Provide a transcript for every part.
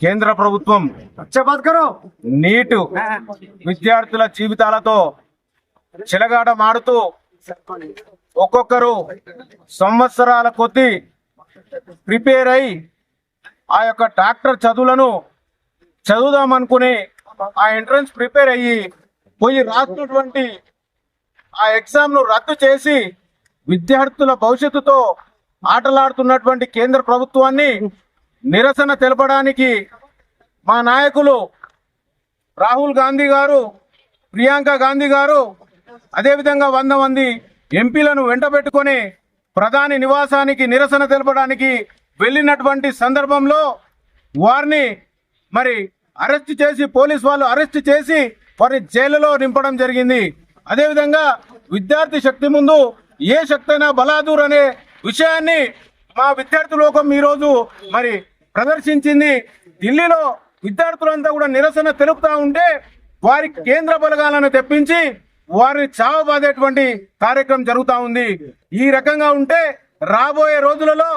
కేంద్ర ప్రభుత్వం నీటు విద్యార్థుల జీవితాలతో చెలగాటమాడుతూ ఒక్కొక్కరు సంవత్సరాల కొద్దీ ప్రిపేర్ అయి ఆ యొక్క డాక్టర్ చదువులను చదువుదామనుకుని ఆ ఎంట్రన్స్ ప్రిపేర్ అయ్యి పోయి రాసినటువంటి ఆ ఎగ్జామ్ను రద్దు చేసి విద్యార్థుల భవిష్యత్తుతో ఆటలాడుతున్నటువంటి కేంద్ర ప్రభుత్వాన్ని నిరసన తెలపడానికి మా నాయకులు రాహుల్ గాంధీ గారు, ప్రియాంక గాంధీ గారు, అదేవిధంగా 100 మంది ఎంపీలను వెంటబెట్టుకొని ప్రధాని నివాసానికి నిరసన తెలపడానికి వెళ్ళినటువంటి సందర్భంలో వారిని మరి అరెస్ట్ చేసి పోలీసు వాళ్ళు అరెస్ట్ చేసి వారిని జైలులో నింపడం జరిగింది. అదేవిధంగా విద్యార్థి శక్తి ముందు ఏ శక్తి అయినా బలాదూర్ అనే విషయాన్ని మా విద్యార్థి లోకం ఈరోజు మరి ప్రదర్శించింది. ఢిల్లీలో విద్యార్థులంతా కూడా నిరసన తెలుపుతా ఉంటే వారి కేంద్ర బలగాలను తెప్పించి వారిని చావబాదేటువంటి కార్యక్రమం జరుగుతూ ఉంది. ఈ రకంగా ఉంటే రాబోయే రోజులలో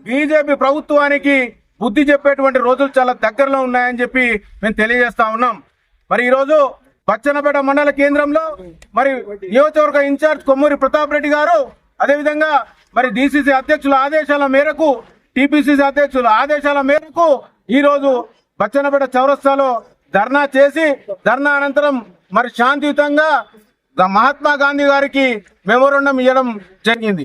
బీజేపీ ప్రభుత్వానికి బుద్ధి చెప్పేటువంటి రోజులు చాలా దగ్గరలో ఉన్నాయని చెప్పి మేము తెలియజేస్తా ఉన్నాం. మరి ఈరోజు బచ్చన్నపేట మండల కేంద్రంలో మరి నియోజకవర్గ ఇన్ఛార్జ్ కొమ్మూరి ప్రతాప్ రెడ్డి గారు, అదేవిధంగా మరి డిసిసి అధ్యక్షుల ఆదేశాల మేరకు, టిపిసిసి అధ్యక్షుల ఆదేశాల మేరకు ఈరోజు బచ్చన్నపేట చౌరస్తాలో ధర్నా చేసి ధర్నా అనంతరం మరి శాంతియుతంగా మహాత్మా గాంధీ గారికి మెమోరాండం ఇవ్వడం జరిగింది.